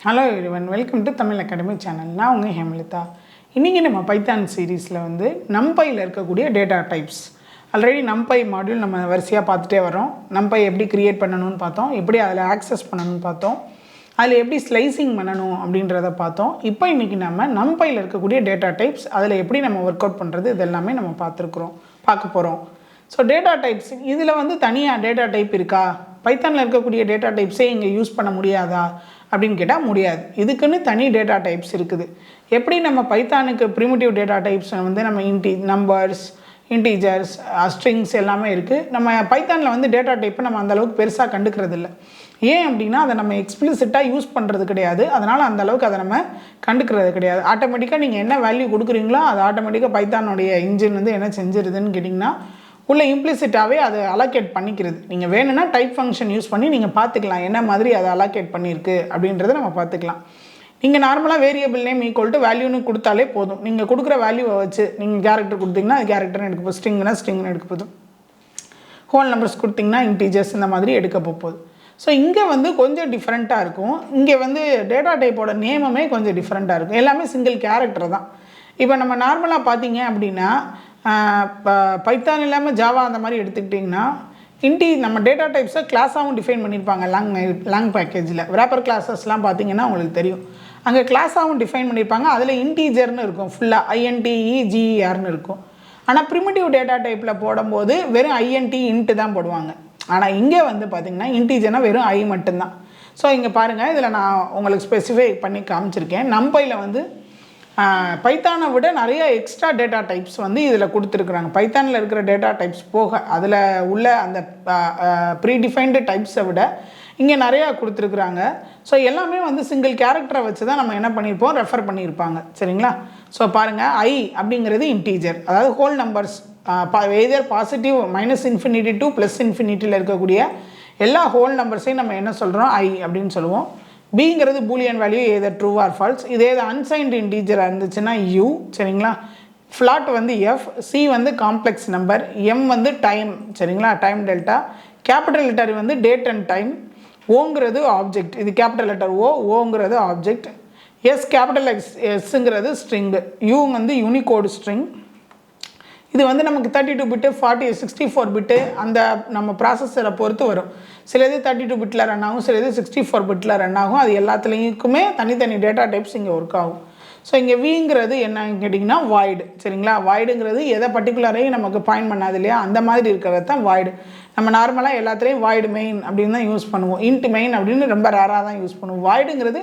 Hello everyone, welcome to Tamil academy channel. நான் உங்கள் ஹேமலிதா. இன்றைக்கி நம்ம பைத்தான் சீரீஸில் நம்பையில் இருக்கக்கூடிய டேட்டா டைப்ஸ், ஆல்ரெடி நம்பை மாடியூல் நம்ம வரிசையாக பார்த்துட்டே வரோம். நம்பை எப்படி க்ரியேட் பண்ணணும்னு பார்த்தோம், எப்படி அதில் ஆக்சஸ் பண்ணணும்னு பார்த்தோம், அதில் எப்படி ஸ்லைசிங் பண்ணணும் அப்படின்றத பார்த்தோம். இப்போ இன்றைக்கி நம்ம நம்பையில் இருக்கக்கூடிய டேட்டா டைப்ஸ், அதில் எப்படி நம்ம ஒர்க் அவுட் பண்ணுறது, இதெல்லாமே நம்ம பார்க்க போகிறோம். ஸோ டேட்டா டைப்ஸ் இதில் தனியாக டேட்டா டைப் இருக்கா, பைத்தானில் இருக்கக்கூடிய டேட்டா டைப்ஸே இங்கே யூஸ் பண்ண முடியாதா அப்படின்னு கேட்டால் முடியாது. இதுக்குன்னு தனி டேட்டா டைப்ஸ் இருக்குது. எப்படி நம்ம பைத்தானுக்கு ப்ரிமிட்டிவ் டேட்டா டைப்ஸ் நம்ம நம்பர்ஸ், இன்டீஜர்ஸ், ஸ்ட்ரிங்ஸ் எல்லாமே இருக்குது. நம்ம பைத்தானில் டேட்டா டைப்பை நம்ம அந்தளவுக்கு பெருசாக கண்டுக்கிறது இல்லை. ஏன் அப்படின்னா அதை நம்ம எக்ஸ்பிளிசிட்டாக யூஸ் பண்ணுறது கிடையாது. அதனால் அந்தளவுக்கு அதை நம்ம கண்டுக்கிறது கிடையாது. ஆட்டோமேட்டிக்காக நீங்கள் என்ன வேல்யூ கொடுக்குறீங்களோ அது ஆட்டோமேட்டிக்காக பைத்தானுடைய இன்ஜின் என்ன செஞ்சிருதுன்னு கேட்டிங்கன்னா உள்ள இம்ப்ளிசிட்டாகவே அதை அலோகேட் பண்ணிக்கிறது. நீங்கள் வேணும்னா டைப் ஃபங்க்ஷன் யூஸ் பண்ணி நீங்கள் பார்த்துக்கலாம் என்ன மாதிரி அதை அலோகேட் பண்ணியிருக்கு அப்படின்றத நம்ம பார்த்துக்கலாம். நீங்கள் நார்மலாக வேரியபிள் நேம் ஈக்குவல் டு வேல்யூன்னு கொடுத்தாலே போதும். நீங்கள் கொடுக்குற வேல்யூவை வச்சு நீங்கள் கேரக்டர் கொடுத்தீங்கன்னா அது கேரக்டர்னு எடுக்க போகுது, ஸ்ட்ரிங்னு எடுக்க போதும், ஹோல் நம்பர்ஸ் கொடுத்திங்கன்னா இன்டீஜர்ஸ் இந்த மாதிரி எடுக்க போகுது. ஸோ இங்கே கொஞ்சம் டிஃப்ரெண்ட்டாக இருக்கும். இங்கே டேட்டா டைப்போட நேமுமே கொஞ்சம் டிஃப்ரெண்ட்டாக இருக்கும். எல்லாமே சிங்கிள் கேரக்டர் தான். இப்போ நம்ம நார்மலாக பார்த்தீங்க அப்படின்னா பைத்தான் இல்லாமல் ஜாவா அந்த மாதிரி எடுத்துக்கிட்டிங்கன்னா நம்ம டேட்டா டைப்ஸை கிளாஸாகவும் டிஃபைன் பண்ணியிருப்பாங்க. லாங் பேக்கேஜில் ரேப்பர் கிளாஸஸ்லாம் பார்த்தீங்கன்னா உங்களுக்கு தெரியும். அங்கே கிளாஸாகவும் டிஃபைன் பண்ணியிருப்பாங்க. அதில் இன்டீஜர்னு இருக்கும், ஃபுல்லாக INTEGERனு இருக்கும். ஆனால் ப்ரிமிட்டிவ் டேட்டா டைப்பில் போடும்போது வெறும் INT இன்ட்டு தான் போடுவாங்க. ஆனால் இங்கே பார்த்திங்கன்னா இன்டீஜர்னால் வெறும் I மட்டும்தான். ஸோ இங்கே பாருங்கள், இதில் நான் உங்களுக்கு ஸ்பெசிஃபை பண்ணி காமிச்சிருக்கேன். நம்பையில் பைத்தானை விட நிறைய எக்ஸ்ட்ரா டேட்டா டைப்ஸ் இதில் கொடுத்துருக்குறாங்க. பைத்தானில் இருக்கிற டேட்டா டைப்ஸ் போக அதில் உள்ள அந்த ப்ரீடிஃபைன்டு டைப்ஸை விட இங்கே நிறையா கொடுத்துருக்குறாங்க. ஸோ எல்லாமே சிங்கிள் கேரக்டரை வச்சு தான் நம்ம என்ன பண்ணியிருப்போம், ரெஃபர் பண்ணியிருப்பாங்க. சரிங்களா? ஸோ பாருங்கள், I அப்படிங்கிறது இன்டீஜர், அதாவது whole numbers either positive -∞ to +∞ இருக்கக்கூடிய எல்லா ஹோல் நம்பர்ஸையும் நம்ம என்ன சொல்கிறோம், I அப்படின்னு சொல்லுவோம். பிங்கிறது boolean value either true or false. இதே அன்சைன்டு இன்டீஜராக இருந்துச்சுன்னா U. சரிங்களா? Float F, C complex number, M time. சரிங்களா? Time delta. Capital letter date and time. ஓங்கிறது ஆப்ஜெக்ட், இது கேபிட்டல் லெட்டர் ஓங்கிறது ஆப்ஜெக்ட். எஸ் கேபிட்டல் எஸ்ங்கிறது ஸ்ட்ரிங். U Unicode string. இது நமக்கு 32 பிட்டு 64 பிட்டு அந்த நம்ம ப்ராசஸரை பொறுத்து வரும். சில இது 32 பிட்டில் ரன் ஆகும், சில இது 64 பிட்டில் ரன் ஆகும். அது எல்லாத்துலேயுமே தனித்தனி டேட்டா டைப்ஸ் இங்கே ஒர்க் ஆகும். ஸோ இங்கே விங்கிறது என்னன்னு கேட்டிங்கன்னா வாய்டு. சரிங்களா? வாய்டுங்கிறது எதை பர்டிகுலரையும் நமக்கு பாயிண்ட் பண்ணாது இல்லையா, அந்த மாதிரி இருக்கிறது தான் வாய்டு. நம்ம நார்மலாக எல்லாத்துலேயும் வாய்டு மெயின் அப்படின்னு தான் யூஸ் பண்ணுவோம். இன்ட் மெயின் அப்படின்னு ரொம்ப ரேராக தான் யூஸ் பண்ணுவோம். வாய்டுங்கிறது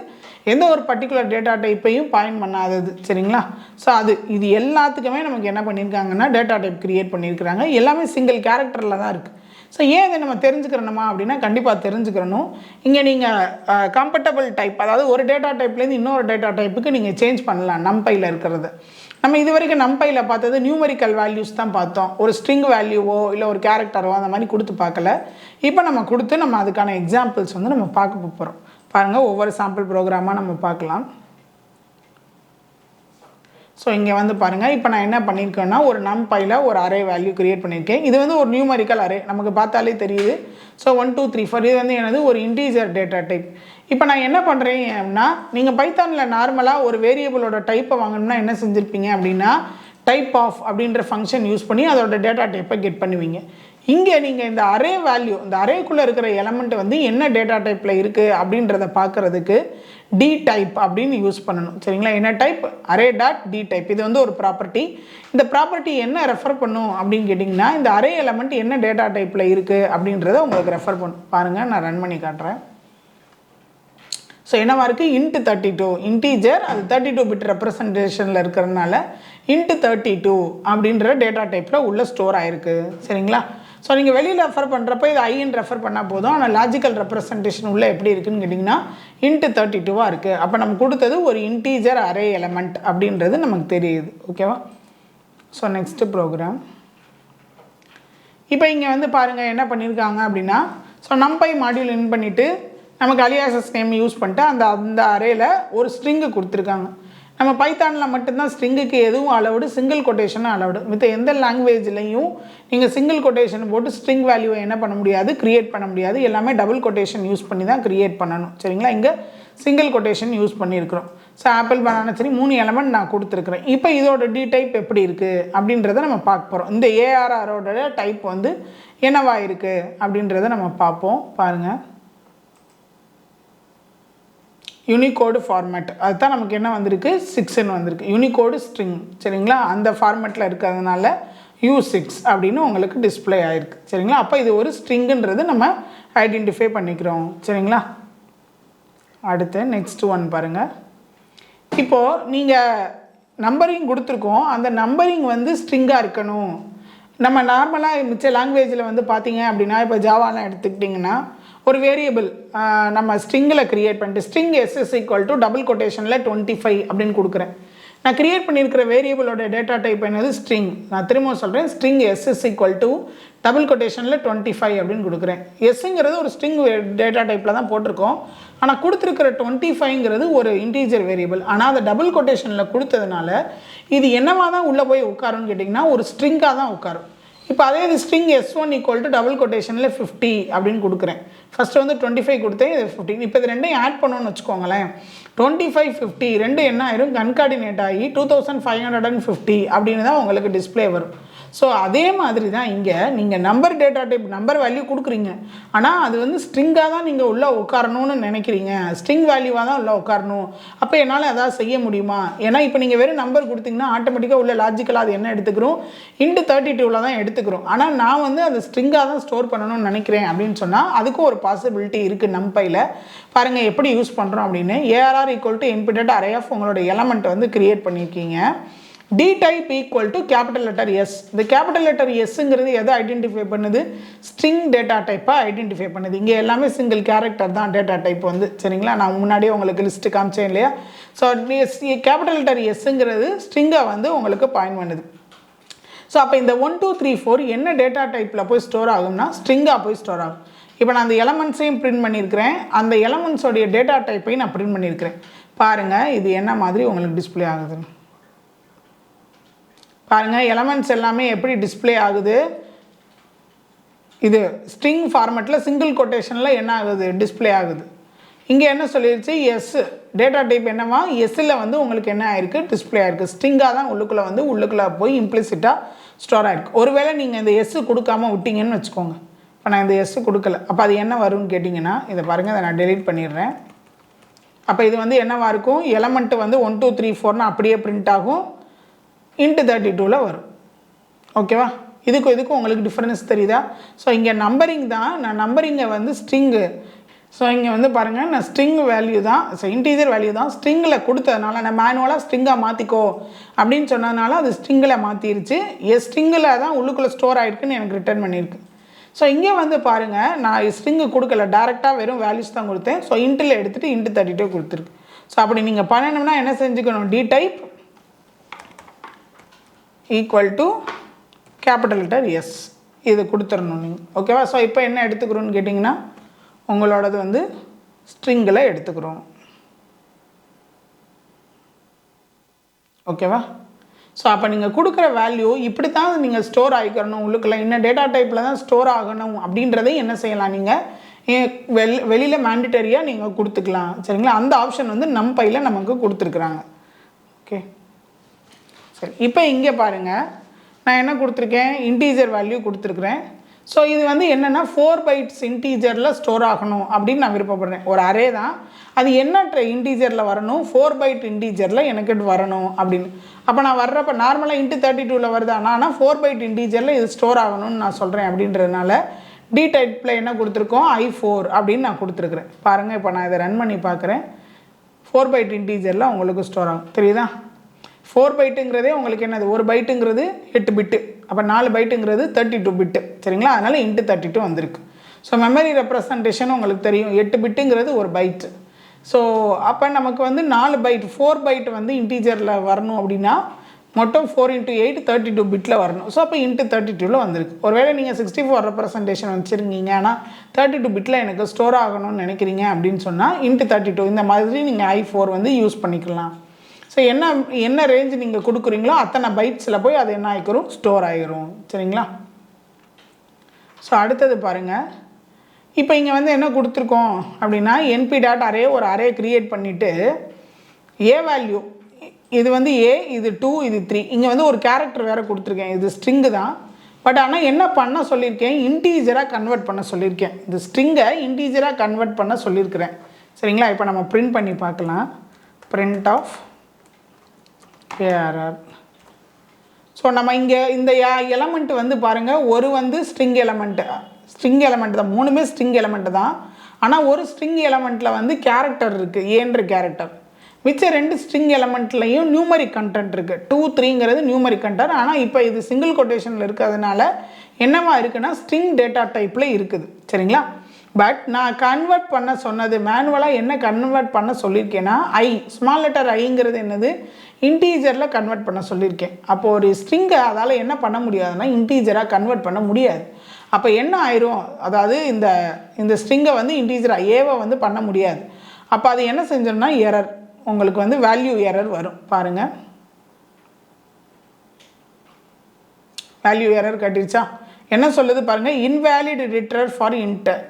எந்த ஒரு பர்டிகுலர் டேட்டா டைப்பையும் பாயிண்ட் பண்ணாதது. சரிங்களா? ஸோ இது எல்லாத்துக்குமே நமக்கு என்ன பண்ணியிருக்காங்கன்னா டேட்டா டைப் க்ரியேட் பண்ணியிருக்கிறாங்க. எல்லாமே சிங்கிள் கேரக்டரில் தான் இருக்குது. ஸோ ஏன் இதை நம்ம தெரிஞ்சுக்கிறணுமா அப்படின்னா கண்டிப்பாக தெரிஞ்சுக்கிறணும். இங்கே நீங்கள் கம்ஃபர்டபுள் டைப், அதாவது ஒரு டேட்டா டைப்லேருந்து இன்னொரு டேட்டா டைப்புக்கு நீங்கள் சேஞ்ச் பண்ணலாம். நம்பையில் இருக்கிறது நம்ம இது வரைக்கும் நம்பையில் பார்த்தது நியூமரிக்கல் வேல்யூஸ் தான் பார்த்தோம். ஒரு ஸ்ட்ரிங் வேல்யூவோ இல்லை ஒரு கேரக்டரோ அந்த மாதிரி கொடுத்து பார்க்கல. இப்போ நம்ம கொடுத்து நம்ம அதுக்கான எக்ஸாம்பிள்ஸ் நம்ம பார்க்க போகிறோம். பாருங்கள், ஒவ்வொரு சாம்பிள் ப்ரோக்ராமாக நம்ம பார்க்கலாம். ஸோ இங்கே பாருங்கள், இப்போ நான் என்ன பண்ணியிருக்கேன்னா ஒரு நம்பையில் ஒரு அரே வேல்யூ க்ரியேட் பண்ணியிருக்கேன். இது ஒரு நியூமரிக்கல் அரே, நமக்கு பார்த்தாலே தெரியுது. ஸோ 1 2 3 4 இது என்னது ஒரு இன்டீஜர் டேட்டா டைப். இப்போ நான் என்ன பண்ணுறேன் அப்படின்னா, நீங்கள் பைத்தானில் நார்மலாக ஒரு வேரியபிளோட டைப்பை வாங்கணும்னா என்ன செஞ்சுருப்பீங்க அப்படின்னா டைப் ஆஃப் அப்படின்ற ஃபங்க்ஷன் யூஸ் பண்ணி அதோட டேட்டா டைப்பை கெட் பண்ணுவீங்க. இங்கே நீங்கள் இந்த அரே வேல்யூ, இந்த அரேக்குள்ளே இருக்கிற எலமெண்ட் என்ன டேட்டா டைப்பில் இருக்குது அப்படின்றத பார்க்குறதுக்கு டி டைப் அப்படின்னு யூஸ் பண்ணணும். சரிங்களா? என்ன type, array dot d type. இது ஒரு ப்ராப்பர்ட்டி. இந்த ப்ராப்பர்ட்டி என்ன ரெஃபர் பண்ணும் அப்படின்னு கேட்டிங்கன்னா இந்த அரே எலமெண்ட் என்ன டேட்டா டைப்பில் இருக்குது அப்படின்றத உங்களுக்கு ரெஃபர் பண்ணும். பாருங்கள், நான் ரன் பண்ணி காட்டுறேன். ஸோ என்னவா இருக்குது, இன்ட்டு 32 இன்டீஜர், அது 32 பிட் ரெப்ரசன்டேஷனில் இருக்கிறதுனால இன்ட்டு 32 அப்படின்ற டேட்டா டைப்பில் உள்ள ஸ்டோர் ஆகிருக்கு. சரிங்களா? ஸோ நீங்கள் வெளியில் ரெஃபர் பண்ணுறப்ப இது ஐன்னு ரெஃபர் பண்ணால் போதும். ஆனால் லாஜிக்கல் ரெப்ரசன்டேஷன் உள்ளே எப்படி இருக்குதுன்னு கேட்டிங்கன்னா இன்ட்டு 32 இருக்குது. அப்போ நம்ம கொடுத்தது ஒரு இன்டீஜர் அரே எலமெண்ட் அப்படின்றது நமக்கு தெரியுது. ஓகேவா? So next program. இப்போ இங்கே பாருங்கள் என்ன பண்ணியிருக்காங்க அப்படின்னா, ஸோ நம்பை மாடியூல் இன் பண்ணிவிட்டு நமக்கு அலியாசஸ் நேம் யூஸ் பண்ணிட்டு அந்த அரேயில் ஒரு ஸ்ட்ரிங்கு கொடுத்துருக்காங்க. நம்ம பைத்தானில் மட்டும்தான் ஸ்ட்ரிங்குக்கு எதுவும் அலவுடு, சிங்கிள் கொட்டேஷனும் அலவுடு. மித்த எந்த லாங்குவேஜ்லையும் நீங்கள் சிங்கிள் கொட்டேஷன் போட்டு ஸ்ட்ரிங் வேல்யூவை என்ன பண்ண முடியாது, க்ரியேட் பண்ண முடியாது. எல்லாமே டபுள் கொட்டேஷன் யூஸ் பண்ணி தான் க்ரியேட் பண்ணணும். சரிங்களா? இங்கே சிங்கிள் கொட்டேஷன் யூஸ் பண்ணியிருக்கிறோம். ஸோ ஆப்பிள் பனானா சரி 3 எலமெண்ட் நான் கொடுத்துருக்குறேன். இப்போ இதோட டி டைப் எப்படி இருக்குது அப்படின்றத நம்ம பார்க்க போகிறோம். இந்த ஏஆர்ஆரோட டைப் வந்து என்னவா இருக்குது அப்படின்றத நம்ம பார்ப்போம். பாருங்கள், யூனிகோடு ஃபார்மேட் அதுதான் நமக்கு என்ன வந்திருக்கு, 6ன்னு வந்திருக்கு. யூனிகோடு ஸ்ட்ரிங் சரிங்களா, அந்த ஃபார்மேட்டில் இருக்கிறதுனால U6 அப்படின்னு உங்களுக்கு டிஸ்பிளே ஆகிருக்கு சரிங்களா. அப்போ இது ஒரு ஸ்ட்ரிங்குன்றது நம்ம ஐடென்டிஃபை பண்ணிக்கிறோம் சரிங்களா. அடுத்து நெக்ஸ்ட் ஒன் பாருங்கள். இப்போது நீங்கள் நம்பரிங் கொடுத்துருக்கோம், அந்த நம்பரிங் வந்து ஸ்ட்ரிங்காக இருக்கணும். நம்ம நார்மலாக மிச்ச லாங்குவேஜில் வந்து பார்த்தீங்க அப்படின்னா, இப்போ ஜாவாலாம் எடுத்துக்கிட்டிங்கன்னா ஒரு வேரியபிள் நம்ம ஸ்ட்ரிங்கில் க்ரியேட் பண்ணிட்டு ஸ்ட்ரிங் SS = டபுள் கொட்டேஷனில் 25 அப்படின்னு கொடுக்குறேன். நான் க்ரியேட் பண்ணியிருக்கிற வேரியபிளோட டேட்டா டைப் என்னது, ஸ்ட்ரிங். நான் திரும்ப சொல்கிறேன், ஸ்ட்ரிங் SS = டபுள் கொட்டேஷனில் 25 அப்படின்னு கொடுக்குறேன். எஸ்ஸுங்கிறது ஒரு ஸ்ட்ரிங் டேட்டா டைப்பில் தான் போட்டிருக்கோம். ஆனால் கொடுத்துருக்கிற 25ங்கிறது ஒரு இன்டீஜர் வேரியபிள். ஆனால் அதை டபுள் கொட்டேஷனில் கொடுத்ததுனால இது என்னவாக தான் உள்ளே போய் உட்காருன்னு கேட்டிங்கன்னா ஒரு ஸ்ட்ரிங்காக தான் உட்காரும். இப்போ அதே இது ஸ்ட்ரிங் S1 = டபுள் கொட்டேஷனில் 50 அப்படின்னு கொடுக்குறேன். ஃபஸ்ட்டு வந்து 25 கொடுத்தேன், இது 15. இப்போ இது ரெண்டையும் ஆட் பண்ணணும்னு வச்சுக்கோங்களேன். 25 50 ரெண்டு என்ன ஆயிரும், கன்கார்டினேட் ஆகி 2550 அப்படின்னு தான் உங்களுக்கு டிஸ்பிளே வரும். ஸோ அதே மாதிரி தான் இங்கே நீங்கள் number data type number value கொடுக்குறீங்க, ஆனால் அது வந்து ஸ்ட்ரிங்காக தான் நீங்கள் உள்ளே உட்காரணும்னு நினைக்கிறீங்க, ஸ்ட்ரிங் வேல்யூவாக தான் உள்ளே உட்காரணும். அப்போ என்னால் எதாவது செய்ய முடியுமா? ஏன்னா இப்போ நீங்கள் வெறும் நம்பர் கொடுத்தீங்கன்னா ஆட்டோமேட்டிக்காக உள்ள லாஜிக்கலாக அது என்ன எடுத்துக்கிறோம், × 32ல் தான் எடுத்துக்கிறோம். ஆனால் நான் வந்து அதை ஸ்ட்ரிங்காக தான் ஸ்டோர் பண்ணணும்னு நினைக்கிறேன் அப்படின்னு சொன்னால் அதுக்கும் ஒரு பாசிபிலிட்டி இருக்குது. நம்பையில் பாருங்கள் எப்படி யூஸ் பண்ணுறோம் அப்படின்னு. ARR = input array of உங்களோட எலமெண்ட் வந்து க்ரியேட் பண்ணியிருக்கீங்க. D type = capital letter S. இந்த capital letter Sங்கிறது எதை ஐடென்டிஃபை பண்ணுது, ஸ்ட்ரிங் டேட்டா டைப்பை ஐடென்டிஃபை பண்ணுது. இங்கே எல்லாமே சிங்கிள் கேரக்டர் தான் டேட்டா டைப் வந்து சரிங்களா. நான் முன்னாடியே உங்களுக்கு லிஸ்ட்டு காமிச்சேன் இல்லையா. ஸோ கேபிட்டல் லெட்டர் Sங்கிறது ஸ்ட்ரிங்கை வந்து உங்களுக்கு பாயிண்ட் பண்ணுது. ஸோ அப்போ இந்த 1 2 3 4 என்ன டேட்டா டைப்பில் போய் ஸ்டோர் ஆகும்னா ஸ்ட்ரிங்காக போய் ஸ்டோர் ஆகும். இப்போ நான் அந்த எலமெண்ட்ஸையும் பிரிண்ட் பண்ணியிருக்கிறேன், அந்த எலமெண்ட்ஸோடைய டேட்டா டைப்பையும் நான் பிரிண்ட் பண்ணியிருக்கிறேன். பாருங்கள் இது என்ன மாதிரி உங்களுக்கு டிஸ்பிளே ஆகுதுன்னு பாருங்கள். எலமெண்ட்ஸ் எல்லாமே எப்படி டிஸ்பிளே ஆகுது, இது ஸ்ட்ரிங் ஃபார்மேட்டில் சிங்கிள் கொட்டேஷனில் என்ன ஆகுது, டிஸ்பிளே ஆகுது. இங்கே என்ன சொல்லிடுச்சு, எஸ் டேட்டா டைப் என்னவா, எஸ்ஸில் வந்து உங்களுக்கு என்ன ஆயிருக்கு, டிஸ்பிளே ஆயிருக்கு. ஸ்ட்ரிங்காக தான் உள்ளுக்குள்ளே போய் இம்ப்ளிசிட்டாக ஸ்டோர் ஆகிருக்கு. ஒருவேளை நீங்கள் இந்த எஸ்ஸு கொடுக்காமல் விட்டிங்கன்னு வச்சுக்கோங்க. இப்போ நான் இந்த எஸ்ஸு கொடுக்கல, அப்போ அது என்ன வரும்னு கேட்டிங்கன்னா இதை பாருங்கள், அதை நான் டெலீட் பண்ணிடுறேன். அப்போ இது வந்து என்னவாக இருக்கும், எலமெண்ட்டு வந்து 1 2 3 4ன்னு அப்படியே பிரிண்ட் ஆகும், × 32ல் வரும். ஓகேவா, இதுக்கும் உங்களுக்கு டிஃப்ரென்ஸ் தெரியுதா. ஸோ இங்கே நம்பரிங் தான், நான் நம்பரிங்கை வந்து ஸ்ட்ரிங்கு. ஸோ இங்கே வந்து பாருங்கள், நான் ஸ்ட்ரிங் வேல்யூ தான், ஸோ இன்டீஜர் வேல்யூ தான் ஸ்ட்ரிங்கில் கொடுத்ததுனால நான் மேனுவலாக ஸ்ட்ரிங்காக மாற்றிக்கோ அப்படின்னு சொன்னதுனால அது ஸ்ட்ரிங்கில் மாற்றிருச்சு. ஸ்ட்ரிங்கில் தான் உள்ளுக்குள்ளே ஸ்டோர் ஆகிருக்குன்னு எனக்கு ரிட்டர்ன் பண்ணியிருக்கு. ஸோ இங்கே வந்து பாருங்கள், நான் ஸ்ட்ரிங்கு கொடுக்கல, டேரெக்டாக வெறும் வேல்யூஸ் தான் கொடுத்தேன். ஸோ இன்ட்டில் எடுத்துகிட்டு × 32 கொடுத்துருக்கு. ஸோ அப்படி நீங்கள் பண்ணணும்னா என்ன செஞ்சுக்கணும், D type = capital letter S இது கொடுத்துடணும் நீங்கள். ஓகேவா. ஸோ இப்போ என்ன எடுத்துக்கிறோன்னு கேட்டிங்கன்னா உங்களோடது வந்து ஸ்ட்ரிங்கில் எடுத்துக்கிறோம். ஓகேவா. ஸோ அப்போ நீங்கள் கொடுக்குற வேல்யூ இப்படி தான் நீங்கள் ஸ்டோர் ஆகிக்கணும், உள்ளுக்குள்ள இன்னும் டேட்டா டைப்பில் தான் ஸ்டோர் ஆகணும் அப்படின்றதையும் என்ன செய்யலாம், நீங்கள் வெளியில் மேண்டிட்டரியாக நீங்கள் கொடுத்துக்கலாம் சரிங்களா. அந்த ஆப்ஷன் வந்து NumPyல நமக்கு கொடுத்துருக்குறாங்க. ஓகே சரி. இப்போ இங்கே பாருங்கள், நான் என்ன கொடுத்துருக்கேன், இன்டீஜர் வேல்யூ கொடுத்துருக்குறேன். ஸோ இது வந்து என்னென்னா 4 bytes இன்டீஜரில் ஸ்டோர் ஆகணும் அப்படின்னு நான் விருப்பப்படுறேன். ஒரு அரே தான், அது என்ன இன்டீஜரில் வரணும், 4 byte இன்டீஜரில் எனக்கு வரணும் அப்படின்னு. அப்போ நான் வர்றப்போ நார்மலாக × 32ல் வருது, ஆனால் 4 byte இன்டீஜரில் இது ஸ்டோர் ஆகணும்னு நான் சொல்கிறேன். அப்படின்றதுனால D டைப்பில் என்ன கொடுத்துருக்கோம், I4 அப்படின்னு நான் கொடுத்துருக்குறேன். பாருங்கள் இப்போ நான் இதை ரன் பண்ணி பார்க்குறேன். 4 byte இன்டீஜரில் உங்களுக்கு ஸ்டோர் ஆகும், தெரியுதா. 4 byteங்கிறதே உங்களுக்கு என்னது, ஒரு பைட்டுங்கிறது 8 பிட்டு, அப்போ 4 byteங்கிறது 32 பிட்டு சரிங்களா. அதனால் × 32 வந்திருக்கு. ஸோ மெமரி ரெப்ரசன்டேஷன் உங்களுக்கு தெரியும், 8 பிட்டுங்கிறது ஒரு பைட்டு. ஸோ அப்போ நமக்கு வந்து 4 byte 4 byte வந்து இன்டீஜரில் வரணும் அப்படின்னா மொத்தம் 4 × 8 32 பிட்டில் வரணும். ஸோ அப்போ × 32ல் வந்திருக்கு. ஒருவேளை நீங்கள் 64 ரெப்ரசன்டேஷன் வச்சுருக்கீங்க, ஆனால் 32 பிட்டில் எனக்கு ஸ்டோர் ஆகணும்னு நினைக்கிறீங்க அப்படின்னு சொன்னால் × 32 இந்த மாதிரி நீங்கள் I4 வந்து யூஸ் பண்ணிக்கலாம். ஸோ என்ன ரேஞ்சு நீங்கள் கொடுக்குறீங்களோ அத்தனை பைட்ஸில் போய் அது என்ன ஆகிக்கிறோம், ஸ்டோர் ஆகிரும் சரிங்களா. ஸோ அடுத்தது பாருங்கள், இப்போ இங்கே வந்து என்ன கொடுத்துருக்கோம் அப்படின்னா NP டாட் அரே ஒரு அரே க்ரியேட் பண்ணிவிட்டு ஏ வேல்யூ இது வந்து ஏ, இது 2, இது 3. இங்கே வந்து ஒரு கேரக்டர் வேறு கொடுத்துருக்கேன். இது ஸ்ட்ரிங்கு தான். பட் ஆனால் என்ன பண்ண சொல்லியிருக்கேன், இன்டீஜராக கன்வெர்ட் பண்ண சொல்லியிருக்கேன். இந்த ஸ்ட்ரிங்கை இன்டீஜராக கன்வெர்ட் பண்ண சொல்லியிருக்கிறேன். சரிங்களா? இப்போ நம்ம பிரிண்ட் பண்ணி பார்க்கலாம். Print of ARR. ஸோ நம்ம இங்கே இந்த எலமெண்ட் வந்து பாருங்கள், ஒரு வந்து ஸ்ட்ரிங் எலமெண்ட்டு தான். 3மே ஸ்ட்ரிங் எலமெண்ட்டு தான். ஆனால் ஒரு ஸ்ட்ரிங் எலமெண்ட்டில் வந்து கேரக்டர் இருக்குது, ஏன்ற கேரக்டர். மிச்ச 2 ஸ்ட்ரிங் எலமெண்ட்லையும் நியூமரிக் கண்டென்ட் இருக்குது. 2, 3ங்கிறது நியூமரிக் கண்டென்ட். ஆனால் இப்போ இது சிங்கிள் கொட்டேஷனில் இருக்கிறதுனால என்னவா இருக்குன்னா ஸ்ட்ரிங் டேட்டா டைப்பில் இருக்குது. சரிங்களா? பட் நான் கன்வெர்ட் பண்ண சொன்னது மேனுவலாக என்ன கன்வெர்ட் பண்ண சொல்லியிருக்கேன்னா ஸ்மால் லெட்டர் ஐங்கிறது என்னது, இன்டீஜரில் கன்வெர்ட் பண்ண சொல்லியிருக்கேன். அப்போது ஒரு ஸ்ட்ரிங்கை அதால் என்ன பண்ண முடியாதுன்னா இன்டீஜராக கன்வெர்ட் பண்ண முடியாது. அப்போ என்ன ஆயிரும், அதாவது இந்த ஸ்ட்ரிங்கை வந்து இன்டீஜராக ஏவை வந்து பண்ண முடியாது. அப்போ அது என்ன செஞ்சோம்னா எரர், உங்களுக்கு வந்து வேல்யூ எரர் வரும். பாருங்கள், வேல்யூ எரர் கட்டிருச்சா? என்ன சொல்லுது பாருங்கள், invalid literal for int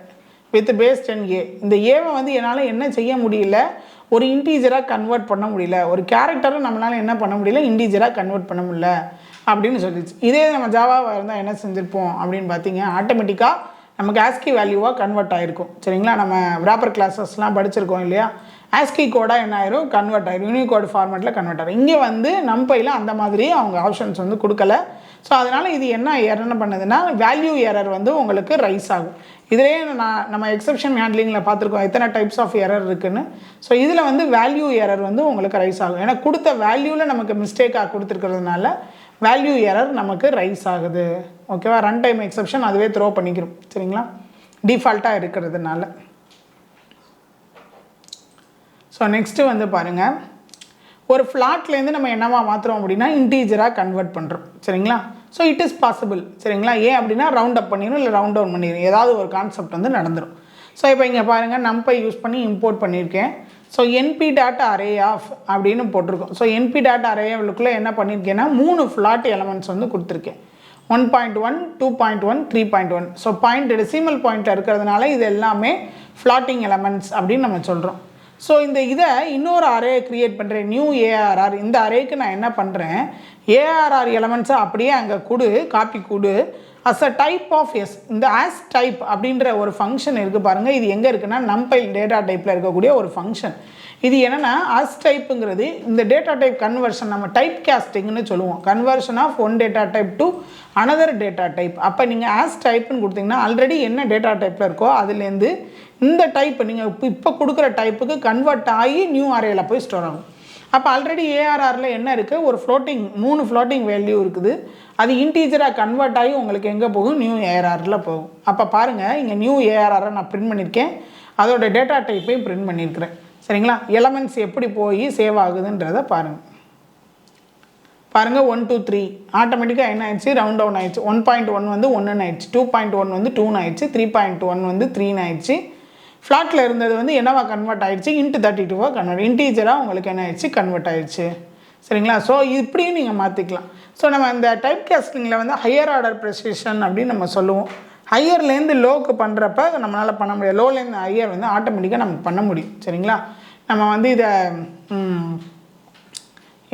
with base 10a. இந்த ஏவை வந்து என்னால் என்ன செய்ய முடியல, ஒரு இன்டீஜராக கன்வெர்ட் பண்ண முடியல. ஒரு கேரக்டரை நம்மளால் என்ன பண்ண முடியல, இன்டீஜராக கன்வெர்ட் பண்ண முடியல அப்படின்னு சொல்லிச்சு. இதே நம்ம ஜாவாவாக இருந்தால் என்ன செஞ்சுருப்போம் அப்படின்னு பார்த்தீங்க, ஆட்டோமேட்டிக்காக நமக்கு ஆஸ்கி வேல்யூவாக கன்வெர்ட் ஆகிருக்கும். சரிங்களா? நம்ம ராப்பர் கிளாஸஸ்லாம் படிச்சிருக்கோம் இல்லையா? ஆஸ்கி கோடாக என்ன ஆயிரும், கன்வெர்ட் ஆயிரும், யூனிகோட் ஃபார்மேட்டில் கன்வெர்ட் ஆகிரும். இங்கே வந்து நம்பையில் அந்த மாதிரி அவங்க ஆப்ஷன்ஸ் வந்து கொடுக்கல. ஸோ அதனால் இது என்ன பண்ணுதுன்னா வேல்யூ எரர் வந்து உங்களுக்கு ரைஸ் ஆகும். இதிலே நம்ம எக்ஸப்ஷன் ஹேண்ட்லிங்கில் பார்த்துருக்கோம் எத்தனை டைப்ஸ் ஆஃப் எரர் இருக்குன்னு. ஸோ இதில் வந்து வேல்யூ எரர் வந்து உங்களுக்கு ரைஸ் ஆகும். ஏன்னா கொடுத்த வேல்யூவில் நமக்கு மிஸ்டேக்காக கொடுத்துருக்கிறதுனால வேல்யூ எரர் நமக்கு ரைஸ் ஆகுது. ஓகேவா? ரன் டைம் எக்ஸப்ஷன் அதுவே த்ரோ பண்ணிக்கிறோம். சரிங்களா? டிஃபால்ட்டாக இருக்கிறதுனால. ஸோ நெக்ஸ்ட்டு வந்து பாருங்கள், ஒரு ஃப்ளாட்லேருந்து நம்ம என்னவா மாற்றுறோம் அப்படின்னா இன்டீஜராக கன்வெர்ட் பண்ணுறோம். சரிங்களா? So it is possible. சரிங்களா? ஏன் அப்படின்னா ரவுண்ட் அப் பண்ணிடும், இல்லை ரவுண்ட் டவுன் பண்ணிடும், ஏதாவது ஒரு கான்செப்ட் வந்து நடந்துடும். ஸோ இப்போ இங்கே பாருங்கள், NumPy யூஸ் பண்ணி இம்போர்ட் பண்ணியிருக்கேன். So NP dot array of அப்படின்னு போட்டிருக்கோம். ஸோ NP டாட் அரேவுக்குள்ளே என்ன பண்ணியிருக்கேன்னா 3 ஃப்ளாட் எலமெண்ட்ஸ் வந்து கொடுத்துருக்கேன். 1.1, 2.1, 3.1. ஸோ பாயிண்ட் டெசிமல் பாயிண்டில் இருக்கிறதுனால இது எல்லாமே ஃப்ளாட்டிங் எலமெண்ட்ஸ் அப்படின்னு நம்ம சொல்கிறோம். ஸோ இதை இன்னொரு அரே க்ரியேட் பண்ணுறேன், நியூ ஏஆர்ஆர். இந்த அரேக்கு நான் என்ன பண்ணுறேன், ஏஆர்ஆர் எலமெண்ட்ஸை அப்படியே அங்கே காப்பி கொடு அஸ் அ டைப் ஆஃப் இந்த ஆஸ் டைப் அப்படின்ற ஒரு ஃபங்க்ஷன் இருக்குது பாருங்கள். இது எங்கே இருக்குன்னா NumPy டேட்டா டைப்பில் இருக்கக்கூடிய ஒரு ஃபங்க்ஷன். இது என்னென்னா ஆஸ் டைப்புங்கிறது இந்த டேட்டா டைப் கன்வர்ஷன், நம்ம டைப் கேஸ்டிங்னு சொல்லுவோம். Conversion of one data type to another data type. அப்போ நீங்கள் ஆஸ் டைப்புன்னு கொடுத்தீங்கன்னா ஆல்ரெடி என்ன டேட்டா டைப்பில் இருக்கோ அதுலேருந்து இந்த டைப் நீங்கள் இப்போ கொடுக்குற டைப்புக்கு கன்வெர்ட் ஆகி நியூ அரேயில் போய் ஸ்டோர் ஆகும். அப்போ ஆல்ரெடி ஏஆர்ஆரில் என்ன இருக்குது, ஒரு ஃப்ளோட்டிங் 3 ஃப்ளோட்டிங் வேல்யூ இருக்குது. அது இன்டீஜராக கன்வெர்ட் ஆகி உங்களுக்கு எங்கே போகும், நியூ ஏஆர்ஆரில் போகும். அப்போ பாருங்கள், இங்கே நியூ ஏஆர்ஆரை நான் பிரிண்ட் பண்ணியிருக்கேன், அதோட டேட்டா டைப்பையும் பிரிண்ட் பண்ணியிருக்கிறேன். சரிங்களா? எலமெண்ட்ஸ் எப்படி போய் சேவ் ஆகுதுன்றதை பாருங்கள். 1, 2, 3 ஆட்டோமேட்டிக்காக என்ன ஆயிடுச்சு, ரவுண்ட் டவுன் ஆயிடுச்சு. 1.1 வந்து 1ன்னு ஆயிடுச்சு, 2.1 வந்து 2ன்னு ஆயிடுச்சு, 3.1 வந்து 3ன்னு ஆயிடுச்சு. ஃப்ளாட்டில் இருந்தது வந்து என்னவா கன்வெர்ட் ஆயிடுச்சு, இன்ட்டு 32வாக கன்வெர்ட், இன்டீஜராக உங்களுக்கு என்ன ஆயிடுச்சு, கன்வெர்ட் ஆயிடுச்சு. சரிங்களா? ஸோ இப்படியும் நீங்கள் மாற்றிக்கலாம். ஸோ நம்ம இந்த டைப் கேஸ்டிங்கில் வந்து ஹையர் ஆர்டர் ப்ரெசிஷன் அப்படின்னு நம்ம சொல்லுவோம். ஹையர்லேருந்து லோவுக்கு பண்ணுறப்ப நம்மளால் பண்ண முடியாது, லோலேருந்து ஹையர் வந்து ஆட்டோமேட்டிக்காக நம்ம பண்ண முடியும். சரிங்களா? நம்ம வந்து இதை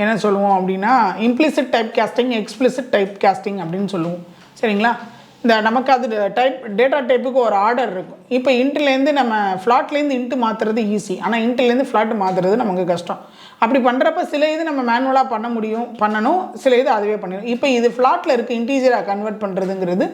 என்ன சொல்லுவோம் அப்படின்னா implicit type casting, explicit type casting அப்படின்னு சொல்லுவோம். சரிங்களா? இந்த நமக்கு அது டேட்டா டைப்புக்கு ஒரு ஆர்டர் இருக்கும். இப்போ இன்ட்டுலேருந்து நம்ம ஃப்ளாட்லேருந்து இன்ட்டு மாற்றுறது ஈஸி, ஆனால் இன்ட்டுலேருந்து ஃப்ளாட் மாற்றுறது நமக்கு கஷ்டம். அப்படி பண்ணுறப்ப சில இது நம்ம மேனுவலாக பண்ணணும், சில இது அதுவே பண்ணிடும். இப்போ இது ஃப்ளாட்டில் இருக்குது, இன்டீஜராக கன்வெர்ட் பண்ணுறதுங்கிறது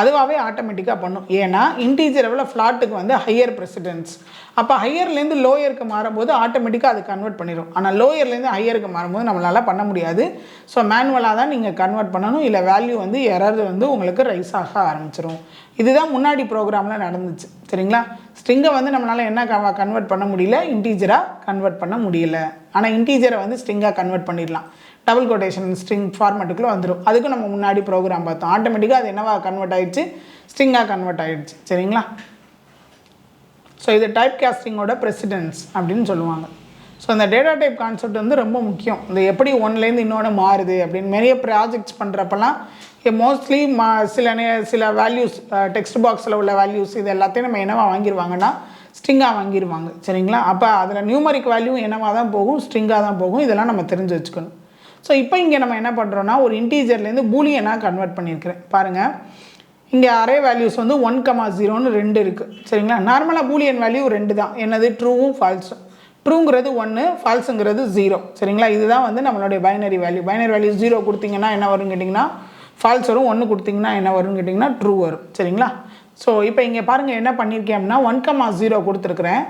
அதுவாகவே ஆட்டோமேட்டிக்காக பண்ணும். ஏன்னா இன்டீஜரை விட ஃப்ளாட்டுக்கு வந்து ஹையர் ப்ரெசிடென்ஸ். அப்போ ஹையர்லேருந்து லோயருக்கு மாறும்போது ஆட்டோமேட்டிக்காக அது கன்வெர்ட் பண்ணிடும். ஆனால் லோயர்லேருந்து ஹையருக்கு மாறும்போது நம்மளால் பண்ண முடியாது. ஸோ மேனுவலாக தான் நீங்கள் கன்வெர்ட் பண்ணணும், இல்லை வேல்யூ வந்து எரர் வந்து உங்களுக்கு ரைஸ் ஆக ஆரம்பிச்சிடும். இதுதான் முன்னாடி ப்ரோக்ராமில் நடந்துச்சு. சரிங்களா? ஸ்ட்ரிங்கை வந்து நம்மளால் என்ன கன்வெர்ட் பண்ண முடியல, இன்டீஜராக கன்வெர்ட் பண்ண முடியல. ஆனால் இன்டீஜரை வந்து ஸ்ட்ரிங்காக கன்வெர்ட் பண்ணிடலாம். டபுள் கோட்டேஷன் ஸ்ட்ரிங் ஃபார்மேட்டுக்குள்ளே வந்துடும். அதுக்கும் நம்ம முன்னாடி ப்ரோக்ராம் பார்த்தோம். ஆட்டோமேட்டிக்காக அது என்னவா கன்வெர்ட் ஆகிடுச்சு, ஸ்ட்ரிங்காக கன்வெர்ட் ஆகிடுச்சு. சரிங்களா? ஸோ இது டைப் கேஸ்டிங்கோட ப்ரெசிடென்ஸ் அப்படின்னு சொல்லுவாங்க. ஸோ அந்த டேட்டா டைப் கான்செப்ட் வந்து ரொம்ப முக்கியம். இந்த எப்படி ஒன்லேருந்து இன்னொன்று மாறுது அப்படின்னு நிறைய ப்ராஜெக்ட்ஸ் பண்ணுறப்பெல்லாம் மோஸ்ட்லி சில வேல்யூஸ் டெக்ஸ்ட் பாக்ஸில் உள்ள வேல்யூஸ் இது எல்லாத்தையும் நம்ம என்னவா வாங்கிடுவாங்கன்னா ஸ்ட்ரிங்காக வாங்கிடுவாங்க. சரிங்களா? அப்போ அதில் நியூமரிக் வேல்யூ என்னவாக தான் போகும், ஸ்ட்ரிங்காக தான் போகும். இதெல்லாம் நம்ம தெரிஞ்சு வச்சுக்கணும். ஸோ இப்போ இங்கே நம்ம என்ன பண்ணுறோன்னா ஒரு இன்டீஜர்லேருந்து பூலியனாக கன்வெர்ட் பண்ணியிருக்கிறேன். பாருங்கள், இங்கே அரே வேல்யூஸ் வந்து 1,0ன்னு 2 இருக்குது. சரிங்களா? நார்மலாக பூலியன் வேல்யூ 2 தான். என்னது? ட்ரூவும் ஃபால்ஸும். ட்ரூங்கிறது 1, ஃபால்ஸுங்கிறது 0. சரிங்களா? இதுதான் வந்து நம்மளுடைய பைனரி வேல்யூ. பைனரி வேல்யூ 0 கொடுத்தீங்கன்னா என்ன வரும்னு கேட்டிங்கன்னா ஃபால்ஸ் வரும், 1 கொடுத்தீங்கன்னா என்ன வரும்னு கேட்டிங்கன்னா ட்ரூ வரும். சரிங்களா? ஸோ இப்போ இங்கே பாருங்கள் என்ன பண்ணியிருக்கேன் அப்படின்னா 1,0 கொடுத்துருக்குறேன்.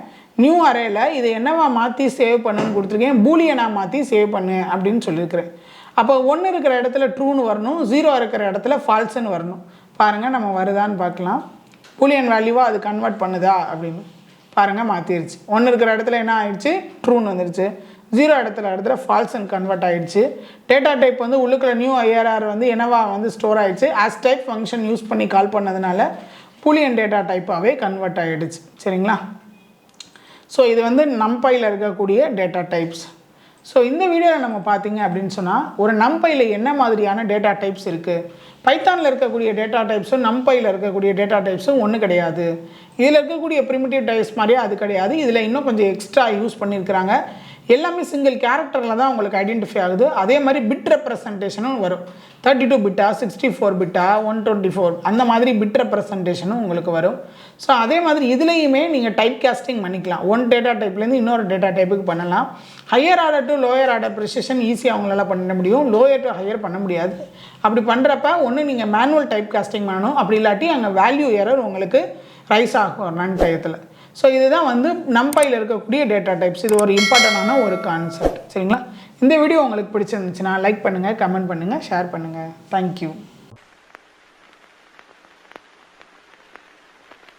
நியூ அரேல இதை என்னவா மாற்றி சேவ் பண்ணுன்னு கொடுத்துருக்கேன், பூலியனாக மாற்றி சேவ் பண்ணு அப்படின்னு சொல்லியிருக்கிறேன். அப்போ 1 இருக்கிற இடத்துல ட்ரூன்னு வரணும், 0 இருக்கிற இடத்துல ஃபால்ஸுன்னு வரணும். பாருங்கள் நம்ம வருதான்னு பார்க்கலாம். பூலியன் வேல்யூவாக அது கன்வெர்ட் பண்ணுதா அப்படின்னு பாருங்கள், மாற்றிடுச்சு. 1 இருக்கிற இடத்துல என்ன ஆயிடுச்சு, ட்ரூன்னு வந்துடுச்சு. 0 இடத்துல ஃபால்ஸ்ன்னு கன்வெர்ட் ஆகிடுச்சு. டேட்டா டைப் வந்து உள்ளுக்குள்ள நியூ ஐஆர்ஆர் வந்து என்னவா வந்து ஸ்டோர் ஆகிடுச்சு. ஆஸ் டைப் ஃபங்க்ஷன் யூஸ் பண்ணி கால் பண்ணதுனால பூலியன் டேட்டா டைப்பாகவே கன்வெர்ட் ஆகிடுச்சு. சரிங்களா? ஸோ இது வந்து நம்பையில் இருக்கக்கூடிய டேட்டா டைப்ஸ். ஸோ இந்த வீடியோவில் நம்ம பார்த்தீங்க அப்படின்னு சொன்னால் ஒரு நம்பையில் என்ன மாதிரியான டேட்டா டைப்ஸ் இருக்குது, பைத்தானில் இருக்கக்கூடிய டேட்டா டைப்ஸும் நம்பையில் இருக்கக்கூடிய டேட்டா டைப்ஸும் ஒன்று கிடையாது. இதில் இருக்கக்கூடிய ப்ரிமிட்டிவ் டைப்ஸ் மாதிரியே அது கிடையாது. இதில் இன்னும் கொஞ்சம் எக்ஸ்ட்ரா யூஸ் பண்ணியிருக்கிறாங்க. எல்லாமே சிங்கிள் கேரக்டரில் தான் உங்களுக்கு ஐடென்டிஃபை ஆகுது. அதே மாதிரி பிட் ரெப்ரசன்டேஷனும் வரும். 32 பிட்டா, 64 பிட்டா, 124 அந்த மாதிரி பிட் ரெப்ரசன்டேஷனும் உங்களுக்கு வரும். ஸோ அதே மாதிரி இதுலேயுமே நீங்கள் டைப் காஸ்டிங் பண்ணிக்கலாம். ஒன் டேட்டா டைப்லேருந்து இன்னொரு டேட்டா டைப்புக்கு பண்ணலாம். Higher order to lower order precision ஈஸியாக அவங்களால பண்ண முடியும், லோயர் டு ஹையர் பண்ண முடியாது. அப்படி பண்ணுறப்ப ஒன்று நீங்கள் மேனுவல் டைப் காஸ்டிங் பண்ணணும், அப்படி இல்லாட்டி அங்கே வேல்யூ எரர் உங்களுக்கு ரைஸ் ஆகும் ரன் டயத்தில். ஸோ இதுதான் வந்து நம்பையில் இருக்கக்கூடிய டேட்டா டைப்ஸ். இது ஒரு இம்பார்ட்டண்டான ஒரு கான்செப்ட். சரிங்களா? இந்த வீடியோ உங்களுக்கு பிடிச்சிருந்துச்சுன்னா லைக் பண்ணுங்கள், கமெண்ட் பண்ணுங்கள், ஷேர் பண்ணுங்கள். தேங்க்யூ.